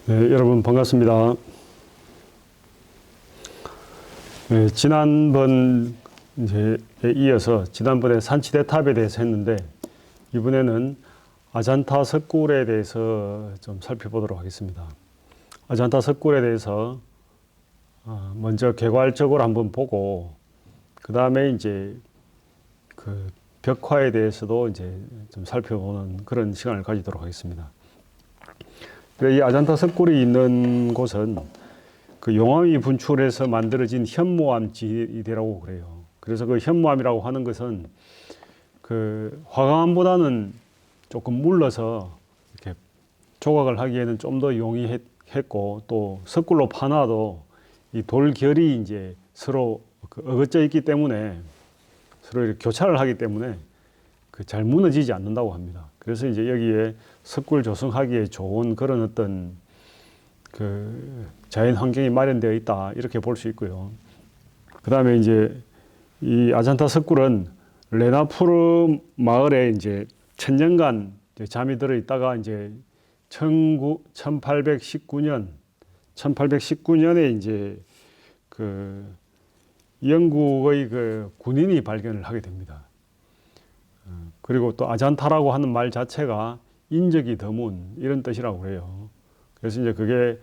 네, 여러분 반갑습니다. 네, 지난번 이제 이어서 지난번에 산치대탑에 대해서 했는데 이번에는 아잔타 석굴에 대해서 좀 살펴보도록 하겠습니다. 아잔타 석굴에 대해서 먼저 개괄적으로 한번 보고 그 다음에 이제 그 벽화에 대해서도 이제 좀 살펴보는 그런 시간을 가지도록 하겠습니다. 이 아잔타 석굴이 있는 곳은 그 용암이 분출해서 만들어진 현무암지대라고 그래요. 그래서 그 현무암이라고 하는 것은 그 화강암보다는 조금 물러서 이렇게 조각을 하기에는 좀 더 용이했고 또 석굴로 파놔도 이 돌결이 이제 서로 어긋져 있기 때문에 서로 이렇게 교차를 하기 때문에 그 잘 무너지지 않는다고 합니다. 그래서 이제 여기에 석굴 조성하기에 좋은 그런 어떤 그 자연 환경이 마련되어 있다 이렇게 볼 수 있고요. 그 다음에 이제 이 아잔타 석굴은 레나푸르 마을에 이제 천년간 잠이 들어 있다가 이제 1819년에 이제 그 영국의 그 군인이 발견을 하게 됩니다. 그리고 또 아잔타라고 하는 말 자체가 인적이 드문 이런 뜻이라고 해요. 그래서 이제 그게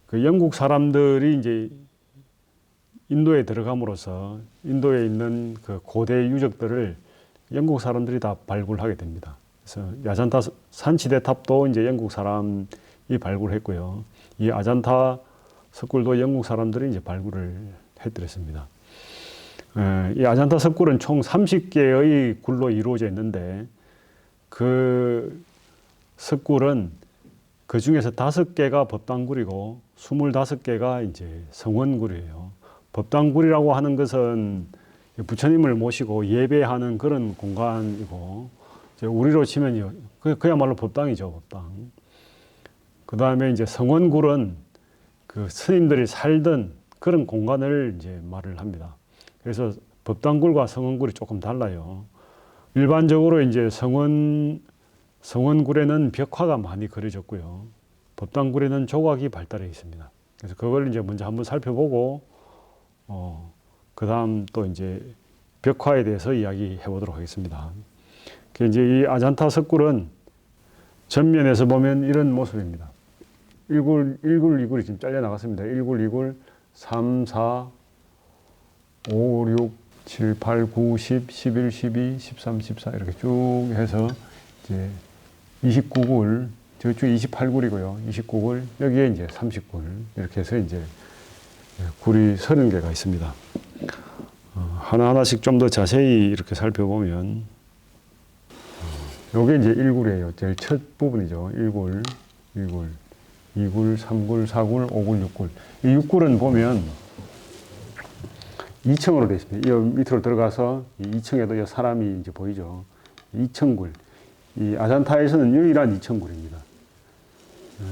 그 영국 사람들이 이제 인도에 들어감으로써 인도에 있는 그 고대 유적들을 영국 사람들이 다 발굴하게 됩니다. 그래서 아잔타 산치대탑도 이제 영국 사람이 발굴했고요. 이 아잔타 석굴도 영국 사람들이 이제 발굴을 해드렸습니다. 이 아잔타 석굴은 총 30개의 굴로 이루어져 있는데 그 석굴은 그 중에서 5개가 법당굴이고 25개가 이제 성원굴이에요. 법당굴이라고 하는 것은 부처님을 모시고 예배하는 그런 공간이고 우리로 치면 그야말로 법당이죠, 법당. 그 다음에 이제 성원굴은 그 스님들이 살던 그런 공간을 이제 말을 합니다. 그래서 법당굴과 성원굴이 조금 달라요. 일반적으로 이제 성원굴에는 벽화가 많이 그려졌고요. 법당굴에는 조각이 발달해 있습니다. 그래서 그걸 이제 먼저 한번 살펴보고, 그 다음 또 이제 벽화에 대해서 이야기해 보도록 하겠습니다. 이제 이 아잔타 석굴은 전면에서 보면 이런 모습입니다. 1굴, 2굴이 지금 잘려 나갔습니다. 1굴, 2굴, 3, 4, 5, 6, 7, 8, 9, 10, 11, 12, 13, 14 이렇게 쭉 해서 이제 29굴, 저쪽 28굴이고요. 29굴, 여기에 이제 30굴 이렇게 해서 이제 굴이 30개가 있습니다. 하나하나씩 좀 더 자세히 이렇게 살펴보면 요게 이제 1굴이에요. 제일 첫 부분이죠. 1굴, 2굴, 2굴, 3굴, 4굴, 5굴, 6굴. 이 6굴은 보면 2층으로 되어 있습니다. 이 밑으로 들어가서 2층에도 사람이 이제 보이죠. 2층굴. 이 아잔타에서는 유일한 2층굴입니다.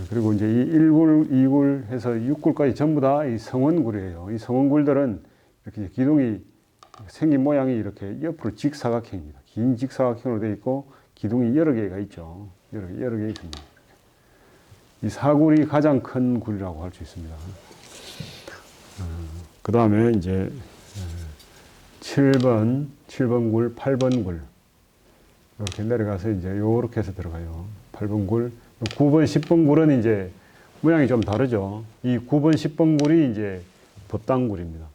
그리고 이제 이 1굴, 2굴 해서 6굴까지 전부 다 이 성원굴이에요. 이 성원굴들은 이렇게 기둥이 생긴 모양이 이렇게 옆으로 직사각형입니다. 긴 직사각형으로 되어 있고 기둥이 여러 개가 있죠. 여러 개 있습니다. 이 4굴이 가장 큰 굴이라고 할 수 있습니다. 그 다음에 이제 7번 굴, 8번 굴 이렇게 내려가서 이제 요렇게 해서 들어가요. 8번 굴, 9번, 10번 굴은 이제 모양이 좀 다르죠. 이 9번, 10번 굴이 이제 법당굴입니다.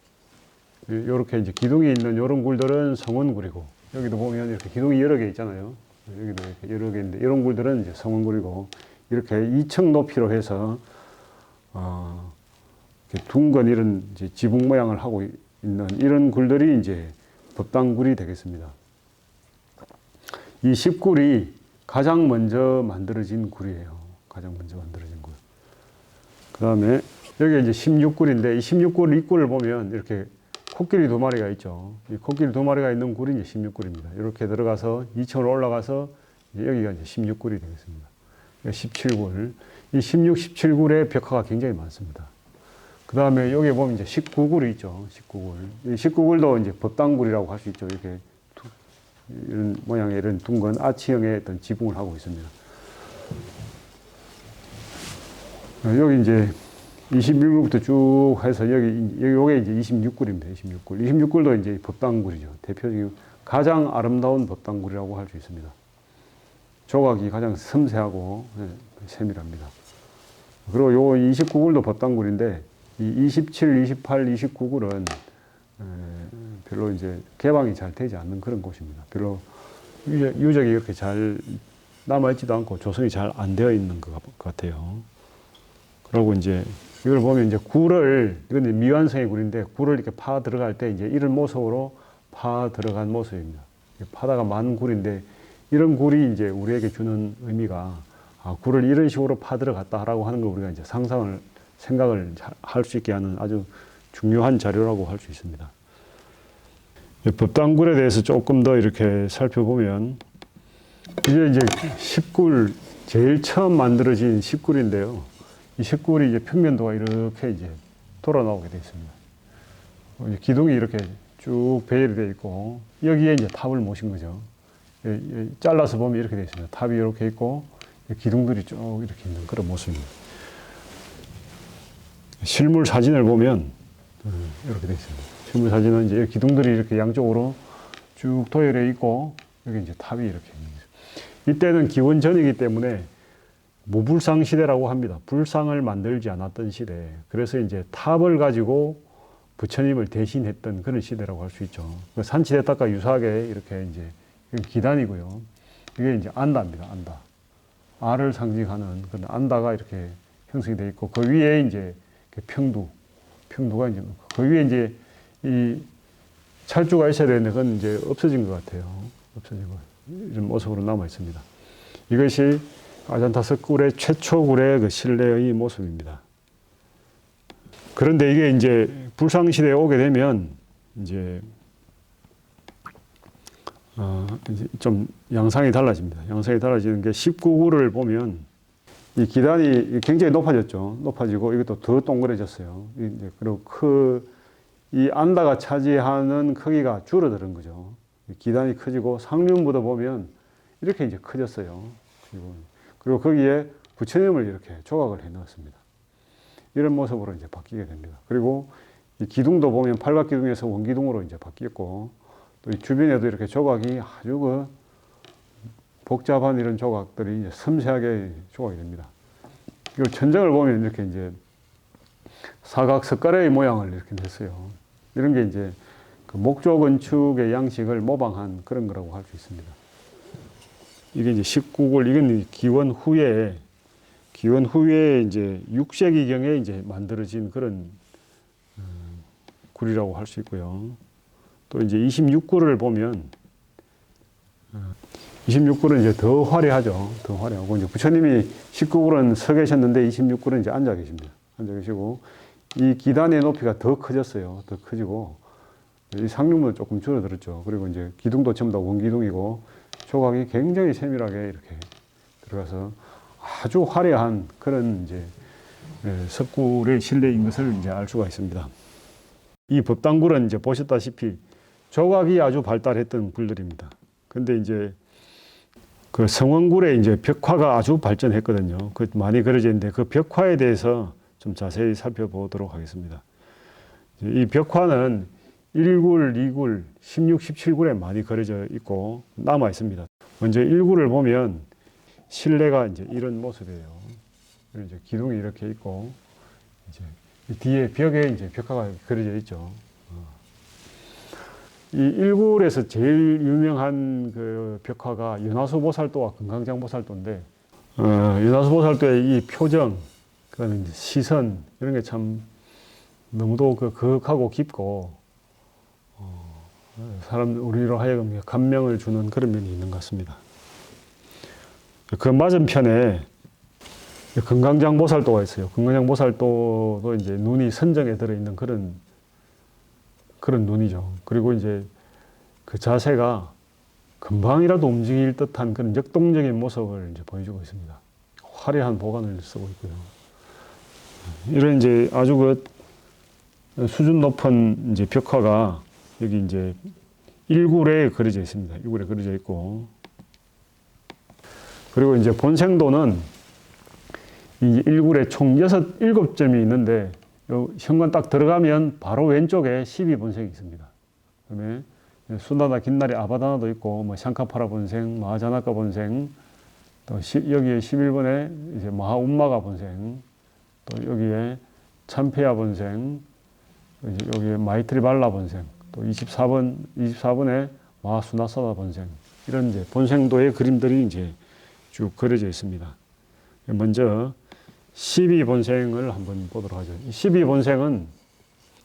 요렇게 이제 기둥이 있는 요런 굴들은 성원굴이고 여기도 보면 이렇게 기둥이 여러 개 있잖아요. 여기도 이렇게 여러 개 있는데 이런 굴들은 이제 성원굴이고 이렇게 2층 높이로 해서 둥근 이런 이제 지붕 모양을 하고 있는 이런 굴들이 이제 법당굴이 되겠습니다. 이 10굴이 가장 먼저 만들어진 굴이에요. 가장 먼저 만들어진 굴. 그 다음에 여기 이제 16굴인데 이 16굴 입구를 보면 이렇게 코끼리 2마리가 있죠. 이 코끼리 2마리가 있는 굴이 이제 16굴입니다. 이렇게 들어가서 2층으로 올라가서 여기가 이제 16굴이 되겠습니다. 17굴. 이 16, 17굴의 벽화가 굉장히 많습니다. 그 다음에 여기 보면 이제 19굴이 있죠. 19굴. 이 19굴도 이제 법당굴이라고 할 수 있죠. 이렇게 이런 모양의 이런 둥근 아치형의 어떤 지붕을 하고 있습니다. 여기 이제 21굴부터 쭉 해서 요게 이제 26굴입니다. 26굴. 26굴도 이제 법당굴이죠. 대표적인 가장 아름다운 법당굴이라고 할 수 있습니다. 조각이 가장 섬세하고 세밀합니다. 그리고 요 29굴도 법당굴인데 이 27, 28, 29굴은 별로 이제 개방이 잘 되지 않는 그런 곳입니다. 별로 유적이 이렇게 잘 남아있지도 않고 조성이 잘 안 되어 있는 것 같아요. 그리고 이제 이걸 보면 이제 이건 미완성의 굴인데 굴을 이렇게 파 들어갈 때 이제 이런 모습으로 파 들어간 모습입니다. 파다가 만 굴인데 이런 굴이 이제 우리에게 주는 의미가 굴을 이런 식으로 파 들어갔다라고 하는 걸 우리가 이제 생각을 할 수 있게 하는 아주 중요한 자료라고 할 수 있습니다. 법당굴에 대해서 조금 더 이렇게 살펴보면 이게 이제 10굴 제일 처음 만들어진 10굴인데요. 이 10굴이 이제 평면도가 이렇게 이제 돌아 나오게 되어 있습니다. 기둥이 이렇게 쭉 배열이 되어 있고 여기에 이제 탑을 모신 거죠. 잘라서 보면 이렇게 되어 있습니다. 탑이 이렇게 있고 기둥들이 쭉 이렇게 있는 그런 모습입니다. 실물 사진을 보면 이렇게 되어 있습니다. 실물 사진은 이제 기둥들이 이렇게 양쪽으로 쭉 도열해 있고 여기 이제 탑이 이렇게 있는 거죠. 이때는 기원전이기 때문에 무불상 시대라고 합니다. 불상을 만들지 않았던 시대. 그래서 이제 탑을 가지고 부처님을 대신했던 그런 시대라고 할 수 있죠. 산지대탑과 유사하게 이렇게 이제 기단이고요. 이게 이제 안다입니다. 안다. 알을 상징하는 그런 안다가 이렇게 형성이 되어 있고 그 위에 이제 평두가 이제 그 위에 이제 이 찰주가 있어야 되는데 그건 이제 없어진 것 같아요. 없어진 거 이런 모습으로 남아 있습니다. 이것이 아잔타 석굴의 최초 굴의 그 실내의 모습입니다. 그런데 이게 이제 불상시대에 오게 되면 이제 좀 양상이 달라집니다. 양상이 달라지는 게 19굴을 보면 이 기단이 굉장히 높아졌죠. 높아지고 이것도 더 동그래졌어요. 그리고 이 안다가 차지하는 크기가 줄어드는 거죠. 기단이 커지고 상륜부도 보면 이렇게 이제 커졌어요. 그리고 거기에 부처님을 이렇게 조각을 해 넣었습니다. 이런 모습으로 이제 바뀌게 됩니다. 그리고 이 기둥도 보면 팔각기둥에서 원기둥으로 이제 바뀌었고 또 이 주변에도 이렇게 조각이 아주 복잡한 이런 조각들이 이제 섬세하게 조각이 됩니다. 그리고 천장을 보면 이렇게 이제 사각 석가래의 모양을 이렇게 냈어요. 이런 게 이제 그 목조 건축의 양식을 모방한 그런 거라고 할 수 있습니다. 이게 이제 19굴, 이건 기원 후에 이제 6세기경에 이제 만들어진 그런 굴이라고 할 수 있고요. 또 이제 26굴을 보면 26굴은 이제 더 화려하죠. 더 화려하고 이제 부처님이 19굴은 서 계셨는데 26굴은 이제 앉아 계십니다. 앉아 계시고 이 기단의 높이가 더 커졌어요. 더 커지고 이 상륙은 조금 줄어들었죠. 그리고 이제 기둥도 전부 다 원기둥이고 조각이 굉장히 세밀하게 이렇게 들어가서 아주 화려한 그런 이제 석굴의 실내인 것을 이제 알 수가 있습니다. 이 법당굴은 이제 보셨다시피 조각이 아주 발달했던 굴들입니다. 근데 이제 그 성원굴의 이제 벽화가 아주 발전했거든요. 그 많이 그려져 있는데 그 벽화에 대해서 좀 자세히 살펴보도록 하겠습니다. 이 벽화는 1굴, 2굴, 16, 17굴에 많이 그려져 있고 남아 있습니다. 먼저 1굴을 보면 실내가 이제 이런 모습이에요. 이제 기둥이 이렇게 있고 이제 뒤에 벽에 이제 벽화가 그려져 있죠. 이 1굴에서 제일 유명한 그 벽화가 연화수 보살도와 금강장 보살도인데 연화수 보살도의 이 표정, 그 시선 이런 게 참 너무도 거하고 깊고 우리로 하여금 감명을 주는 그런 면이 있는 것 같습니다. 그 맞은편에 금강장 보살도가 있어요. 금강장 보살도도 이제 눈이 선정에 들어있는 그런 눈이죠. 그리고 이제 그 자세가 금방이라도 움직일 듯한 그런 역동적인 모습을 이제 보여주고 있습니다. 화려한 보관을 쓰고 있고요. 이런 이제 아주 그 수준 높은 이제 벽화가 여기 이제 1굴에 그려져 있습니다. 1굴에 그려져 있고, 그리고 이제 본생도는 이 1굴에 총 7점이 있는데, 요 현관 딱 들어가면 바로 왼쪽에 12본생이 있습니다. 그다음에 수나다, 긴나리, 아바다나도 있고, 뭐 샹카파라 본생, 마하자나카 본생, 또 여기에 11번에 이제 마하운마가 본생, 또 여기에 참페야 본생, 여기에 마이트리발라 본생, 또 24번에 마하수나사다 본생, 이런 이제 본생도의 그림들이 이제 쭉 그려져 있습니다. 먼저 12본생을 한번 보도록 하죠. 12본생은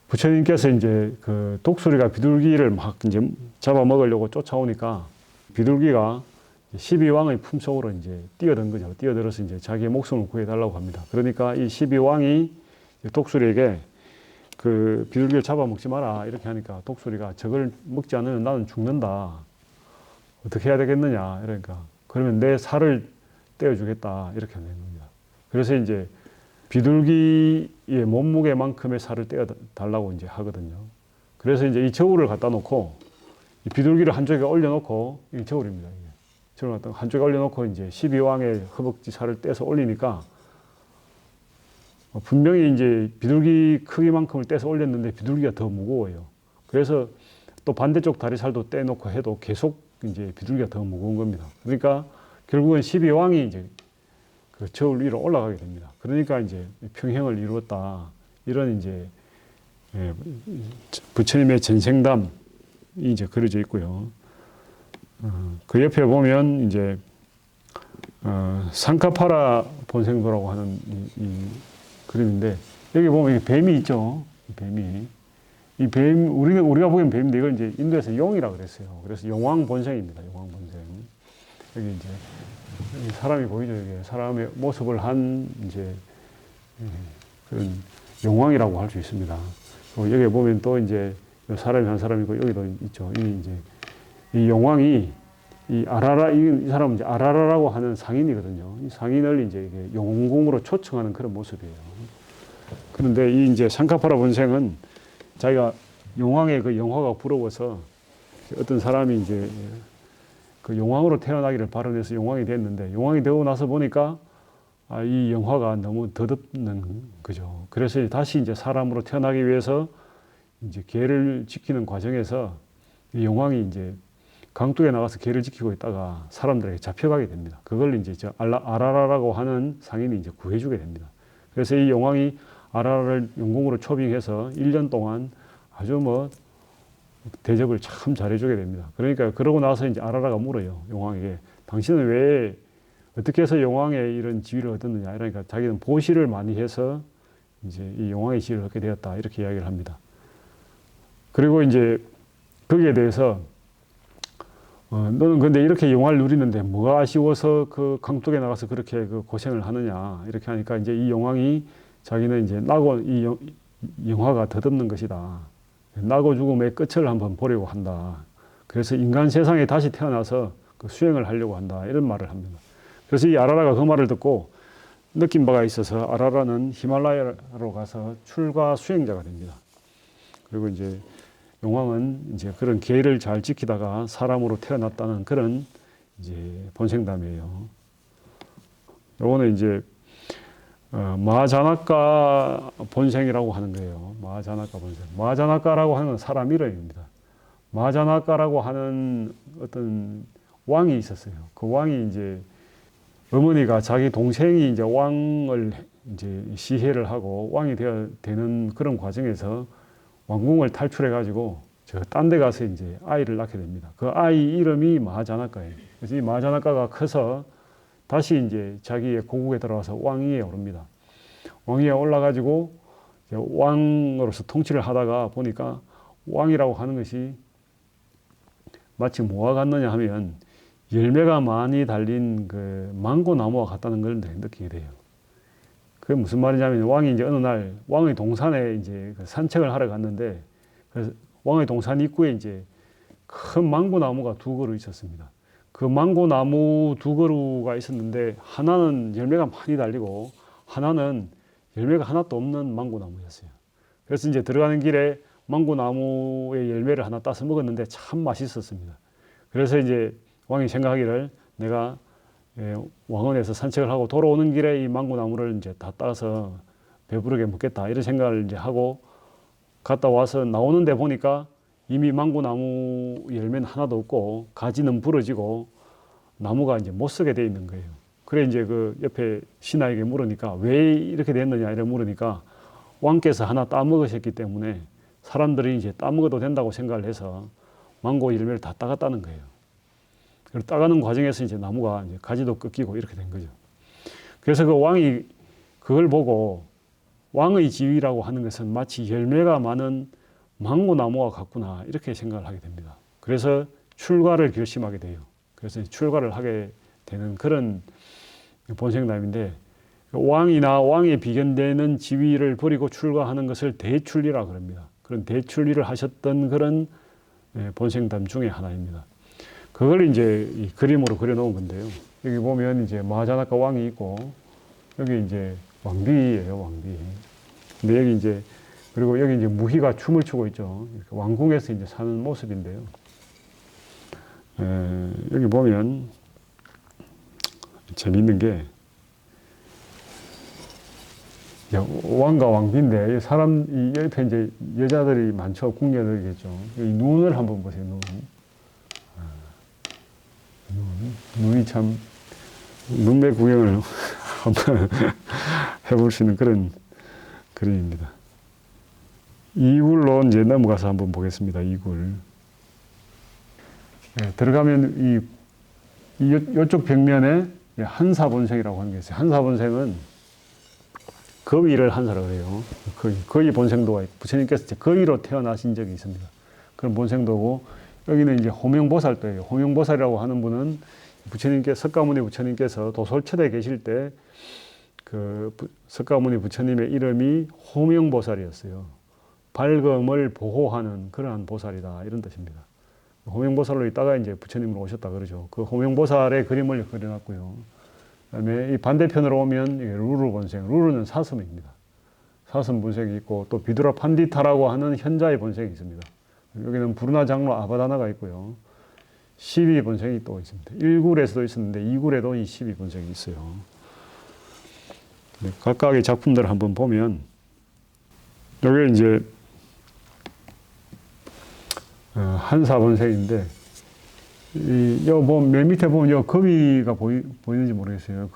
부처님께서 이제 그 독수리가 비둘기를 막 이제 잡아먹으려고 쫓아오니까 비둘기가 12왕의 품속으로 이제 뛰어든 거죠. 뛰어들어서 이제 자기의 목숨을 구해달라고 합니다. 그러니까 이 12왕이 독수리에게 그 비둘기를 잡아먹지 마라 이렇게 하니까 독수리가 저걸 먹지 않으면 나는 죽는다. 어떻게 해야 되겠느냐. 이러니까 그러면 내 살을 떼어주겠다. 이렇게 하는 겁니다. 그래서 이제 비둘기의 몸무게만큼의 살을 떼어달라고 이제 하거든요. 그래서 이제 이 저울을 갖다 놓고 이 비둘기를 한쪽에 올려놓고, 이 저울입니다. 이게. 저울을 갖다 한쪽에 올려놓고 이제 12왕의 허벅지 살을 떼서 올리니까 분명히 이제 비둘기 크기만큼을 떼서 올렸는데 비둘기가 더 무거워요. 그래서 또 반대쪽 다리살도 떼놓고 해도 계속 이제 비둘기가 더 무거운 겁니다. 그러니까 결국은 12왕이 이제 그 저울 위로 올라가게 됩니다. 그러니까 이제 평행을 이루었다. 이런 이제 부처님의 전생담이 이제 그려져 있고요. 그 옆에 보면 이제 상카파라 본생도라고 하는 이 그림인데, 여기 보면 이 뱀이 있죠. 이 뱀이. 이 뱀, 우리가 보기엔 뱀인데 이걸 이제 인도에서 용이라고 그랬어요. 그래서 용왕 본생입니다. 용왕 본생. 여기 이제 사람이 보이죠. 이게 사람의 모습을 한 이제 그런 용왕이라고 할 수 있습니다. 여기 보면 또 이제 사람이 한 사람이고 여기도 있죠. 이 이제 이 용왕이 이 사람은 이제 아라라라고 하는 상인이거든요. 이 상인을 이제 용궁으로 초청하는 그런 모습이에요. 그런데 이 이제 상카파라 본생은 자기가 용왕의 그 영화가 부러워서 어떤 사람이 이제 그 용왕으로 태어나기를 바라면서 용왕이 됐는데, 용왕이 되고 나서 보니까 이 영화가 너무 덧없는 거죠. 그래서 다시 이제 사람으로 태어나기 위해서 이제 계를 지키는 과정에서 이 용왕이 이제 강둑에 나가서 계를 지키고 있다가 사람들에게 잡혀가게 됩니다. 그걸 이제 아라라라고 하는 상인이 이제 구해주게 됩니다. 그래서 이 용왕이 아라라를 용궁으로 초빙해서 1년 동안 아주 뭐 대접을 참 잘해주게 됩니다. 그러니까 그러고 나서 이제 아라라가 물어요. 용왕에게. 당신은 왜 어떻게 해서 용왕의 이런 지위를 얻었느냐. 그러니까 자기는 보시를 많이 해서 이제 이 용왕의 지위를 얻게 되었다. 이렇게 이야기를 합니다. 그리고 이제 거기에 대해서 너는 근데 이렇게 영화를 누리는데 뭐가 아쉬워서 그 강둑에 나가서 그렇게 그 고생을 하느냐. 이렇게 하니까 이제 이 용왕이 자기는 이제 이 영화가 덧없는 것이다. 나고 죽음의 끝을 한번 보려고 한다. 그래서 인간 세상에 다시 태어나서 그 수행을 하려고 한다. 이런 말을 합니다. 그래서 이 아라라가 그 말을 듣고 느낀 바가 있어서 아라라는 히말라야로 가서 출가 수행자가 됩니다. 그리고 이제 용왕은 이제 그런 계를 잘 지키다가 사람으로 태어났다는 그런 이제 본생담이에요. 요거는 이제 마하자나카 본생이라고 하는 거예요. 마하자나카 본생. 마하자나카라고 하는 사람 이름입니다. 마하자나카라고 하는 어떤 왕이 있었어요. 그 왕이 이제 어머니가 자기 동생이 이제 왕을 이제 시해를 하고 왕이 되는 그런 과정에서 왕궁을 탈출해 가지고 저 딴 데 가서 이제 아이를 낳게 됩니다. 그 아이 이름이 마하자나카예요. 그래서 이 마하자나카가 커서 다시 이제 자기의 고국에 들어와서 왕위에 오릅니다. 왕위에 올라가지고 왕으로서 통치를 하다가 보니까 왕이라고 하는 것이 마치 뭐와 같느냐 하면 열매가 많이 달린 그 망고 나무와 같다는 걸 느끼게 돼요. 그게 무슨 말이냐면 왕이 이제 어느 날 왕의 동산에 이제 산책을 하러 갔는데, 그래서 왕의 동산 입구에 이제 큰 망고나무가 두 그루 있었습니다. 그 망고나무 두 그루가 있었는데 하나는 열매가 많이 달리고 하나는 열매가 하나도 없는 망고나무였어요. 그래서 이제 들어가는 길에 망고나무의 열매를 하나 따서 먹었는데 참 맛있었습니다. 그래서 이제 왕이 생각하기를 내가 왕원에서 산책을 하고 돌아오는 길에 이 망고나무를 이제 다 따서 배부르게 먹겠다 이런 생각을 이제 하고 갔다 와서 나오는데 보니까 이미 망고나무 열매는 하나도 없고 가지는 부러지고 나무가 이제 못 쓰게 돼 있는 거예요. 그래 이제 그 옆에 신하에게 물으니까 왜 이렇게 됐느냐 이래 물으니까 왕께서 하나 따먹으셨기 때문에 사람들이 이제 따먹어도 된다고 생각을 해서 망고 열매를 다 따갔다는 거예요. 그리고 따가는 과정에서 이제 나무가 이제 가지도 꺾이고 이렇게 된 거죠. 그래서 그 왕이 그걸 보고 왕의 지위라고 하는 것은 마치 열매가 많은 망고 나무와 같구나 이렇게 생각을 하게 됩니다. 그래서 출가를 결심하게 돼요. 그래서 출가를 하게 되는 그런 본생담인데 왕이나 왕에 비견되는 지위를 버리고 출가하는 것을 대출리라 그럽니다. 그런 대출리를 하셨던 그런 본생담 중에 하나입니다. 그걸 이제 이 그림으로 그려놓은 건데요. 여기 보면 이제 마하자나카 왕이 있고 여기 이제 왕비예요, 왕비. 근데 여기 이제 그리고 여기 이제 무희가 춤을 추고 있죠. 왕궁에서 이제 사는 모습인데요. 여기 보면 재밌는 게 왕과 왕비인데 이 옆에 이제 여자들이 많죠. 궁녀들이겠죠. 이 눈을 한번 보세요. 눈이 참 눈매 구경을 한번 해볼 수 있는 그런 그림입니다. 이굴로 이제 넘어가서 한번 보겠습니다. 이굴. 들어가면 이쪽 벽면에 한사본생이라고 하는 게 있어요. 한사본생은 거위를 한사라고 해요. 거위 본생도가 있고 부처님께서 이제 거위로 태어나신 적이 있습니다. 그런 본생도고 여기는 이제 호명보살도예요. 호명보살이라고 하는 분은 석가모니 부처님께서 도솔처에 계실 때 그 석가모니 부처님의 이름이 호명보살이었어요. 밝음을 보호하는 그러한 보살이다 이런 뜻입니다. 호명보살로 있다가 이제 부처님으로 오셨다 그러죠. 그 호명보살의 그림을 그려놨고요. 그다음에 이 반대편으로 오면 루루 본생, 루루는 사슴입니다. 사슴 본생이 있고 또 비두라 판디타라고 하는 현자의 본생이 있습니다. 여기는 부르나 장로 아바다나가 있고요. 12 본생이 또 있습니다. 1굴에서도 있었는데 2굴에도 이 12 본생이 있어요. 각각의 작품들을 한번 보면 여기 이제 한사 본생인데 맨 밑에 보면 거위가 보이는지 모르겠어요.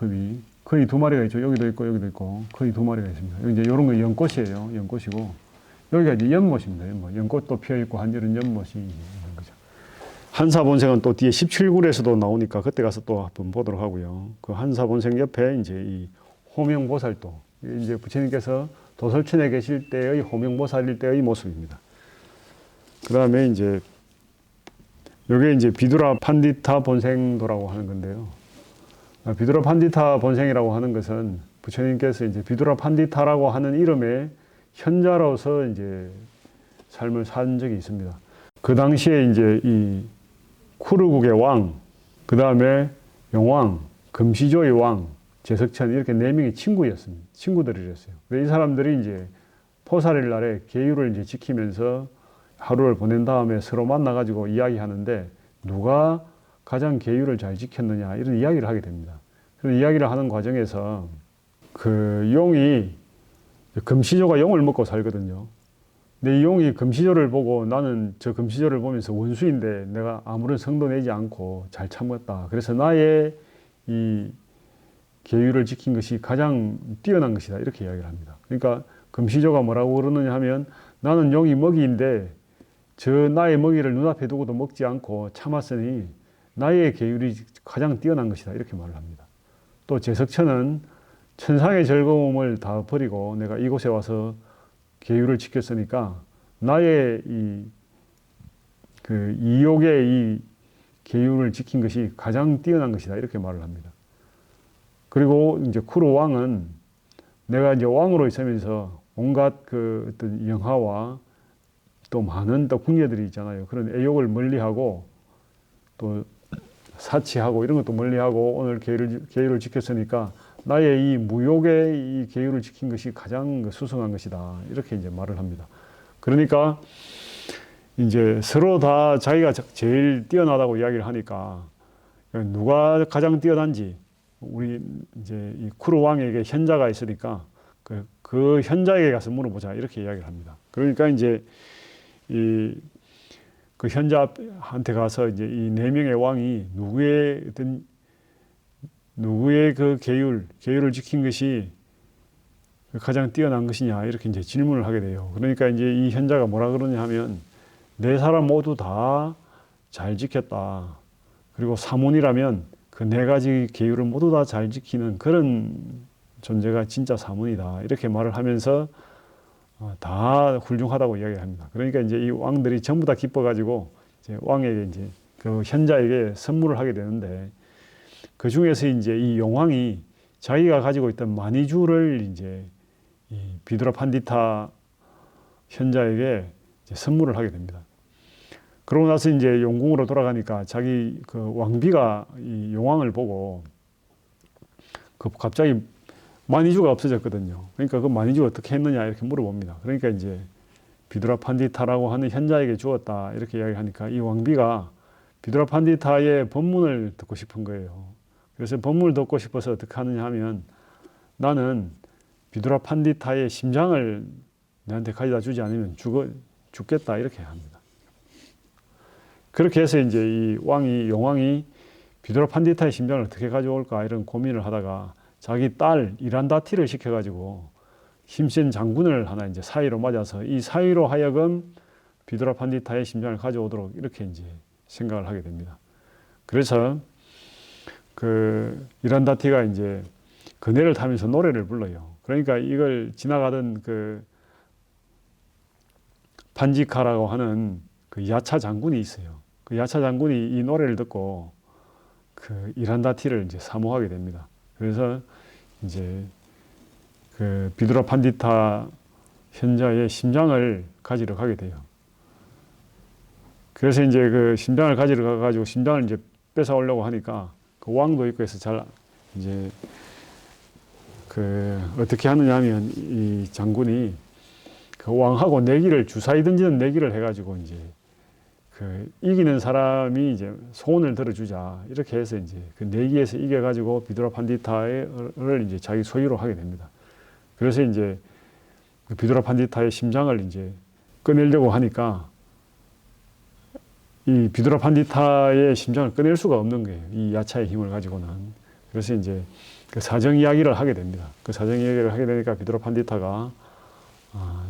거위 두 마리가 있죠. 여기도 있고 여기도 있고 거위 두 마리가 있습니다. 여기 이제 이런 거 연꽃이에요. 연꽃이고 여기가 이제 연못입니다. 연꽃도 피어 있고 한여름 연못이 있는 거죠. 한사 본생은 또 뒤에 17굴에서도 나오니까 그때 가서 또 한번 보도록 하고요. 그 한사 본생 옆에 이제 이 호명보살도 이제 부처님께서 도솔천에 계실 때의 호명보살일 때의 모습입니다. 그 다음에 이제 요게 이제 비두라 판디타 본생도라고 하는 건데요. 비두라 판디타 본생이라고 하는 것은 부처님께서 이제 비두라 판디타라고 하는 이름의 현자로서 이제 삶을 산 적이 있습니다. 그 당시에 이제 이 쿠르국의 왕, 그 다음에 용왕, 금시조의 왕, 제석천 이렇게 네 명이 친구였습니다. 친구들이었어요. 이 사람들이 이제 포살일 날에 계율을 이제 지키면서 하루를 보낸 다음에 서로 만나가지고 이야기하는데 누가 가장 계율을 잘 지켰느냐 이런 이야기를 하게 됩니다. 그런 이야기를 하는 과정에서 그 용이 금시조가 용을 먹고 살거든요. 근데 이 용이 금시조를 보고 나는 저 금시조를 보면서 원수인데 내가 아무런 성도 내지 않고 잘 참았다. 그래서 나의 이 계율을 지킨 것이 가장 뛰어난 것이다. 이렇게 이야기를 합니다. 그러니까 금시조가 뭐라고 그러느냐 하면 나는 용이 먹이인데 저 나의 먹이를 눈앞에 두고도 먹지 않고 참았으니 나의 계율이 가장 뛰어난 것이다. 이렇게 말을 합니다. 또 제석천은 천상의 즐거움을 다 버리고 내가 이곳에 와서 계율을 지켰으니까 나의 그 이욕의 이 계율을 지킨 것이 가장 뛰어난 것이다. 이렇게 말을 합니다. 그리고 이제 쿠루 왕은 내가 이제 왕으로 있으면서 온갖 그 어떤 영하와 또 많은 또 궁예들이 있잖아요. 그런 애욕을 멀리하고 또 사치하고 이런 것도 멀리하고 오늘 계율을 지켰으니까 나의 이 무욕의 이 계율을 지킨 것이 가장 수승한 것이다. 이렇게 이제 말을 합니다. 그러니까 이제 서로 다 자기가 제일 뛰어나다고 이야기를 하니까 누가 가장 뛰어난지 우리 이제 이 쿠루 왕에게 현자가 있으니까 그 현자에게 가서 물어보자 이렇게 이야기를 합니다. 그러니까 이제 그 현자한테 가서 이제 이 네 명의 왕이 누구의 그 계율을 지킨 것이 가장 뛰어난 것이냐 이렇게 이제 질문을 하게 돼요. 그러니까 이제 이 현자가 뭐라 그러냐 하면 네 사람 모두 다 잘 지켰다. 그리고 사문이라면 그 네 가지 계율을 모두 다 잘 지키는 그런 존재가 진짜 사문이다. 이렇게 말을 하면서 다 훌륭하다고 이야기합니다. 그러니까 이제 이 왕들이 전부 다 기뻐가지고 이제 왕에게 이제 그 현자에게 선물을 하게 되는데 그 중에서 이제 이 용왕이 자기가 가지고 있던 마니주를 이제 이 비두라 판디타 현자에게 이제 선물을 하게 됩니다. 그러고 나서 이제 용궁으로 돌아가니까 자기 그 왕비가 이 용왕을 보고 그 갑자기 마니주가 없어졌거든요. 그러니까 그 마니주 어떻게 했느냐 이렇게 물어봅니다. 그러니까 이제 비두라 판디타라고 하는 현자에게 주었다 이렇게 이야기하니까 이 왕비가 비두라 판디타의 법문을 듣고 싶은 거예요. 그래서 법문을 듣고 싶어서 어떻게 하느냐 하면 나는 비두라 판디타의 심장을 내한테 가져다 주지 않으면 죽겠다 이렇게 합니다. 그렇게 해서 이제 이 용왕이 비두라 판디타의 심장을 어떻게 가져올까 이런 고민을 하다가 자기 딸 이란다티를 시켜가지고 힘센 장군을 하나 이제 사이로 맞아서 이 사이로 하여금 비두라 판디타의 심장을 가져오도록 이렇게 이제 생각을 하게 됩니다. 그래서 그 이란다티가 이제 그네를 타면서 노래를 불러요. 그러니까 이걸 지나가던 그 판지카라고 하는 그 야차 장군이 있어요. 그 야차 장군이 이 노래를 듣고 그 이란다티를 이제 사모하게 됩니다. 그래서 이제 그 비두라 판디타 현자의 심장을 가지러 가게 돼요. 그래서 이제 그 심장을 가지러 가가지고 심장을 이제 뺏어오려고 하니까 그 왕도 있고 해서 잘 이제 그 어떻게 하느냐 하면 이 장군이 그 왕하고 내기를 주사위 던지는 내기를 해가지고 이제 그 이기는 사람이 이제 소원을 들어주자 이렇게 해서 이제 그 내기에서 이겨가지고 비두라 판디타를 이제 자기 소유로 하게 됩니다. 그래서 이제 그 비두라 판디타의 심장을 이제 꺼내려고 하니까 이 비두라 판디타의 심장을 꺼낼 수가 없는 거예요. 이 야차의 힘을 가지고는. 그래서 이제 그 사정 이야기를 하게 됩니다. 그 사정 이야기를 하게 되니까 비두라 판디타가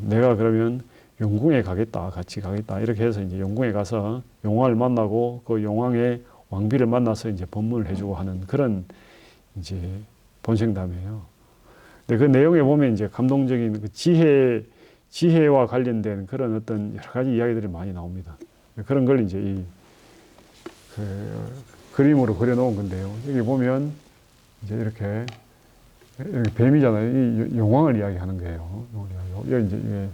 내가 그러면 용궁에 가겠다, 같이 가겠다 이렇게 해서 이제 용궁에 가서 용왕을 만나고 그 용왕의 왕비를 만나서 이제 법문을 해주고 하는 그런 이제 본생담이에요. 근데 그 내용에 보면 이제 감동적인 그 지혜와 관련된 그런 어떤 여러 가지 이야기들이 많이 나옵니다. 그런 걸 이제 이 그림으로 그려놓은 건데요. 여기 보면 이제 이렇게 뱀이잖아요. 이 용왕을 이야기하는 거예요. 여기 이제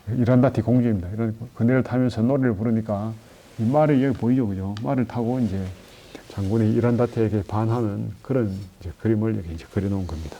이란다티 공주입니다. 이런 그네를 타면서 노래를 부르니까 이 말이 여기 보이죠, 그죠? 말을 타고 이제 장군이 이란다티에게 반하는 그런 이제 그림을 여기 이제 그려놓은 겁니다.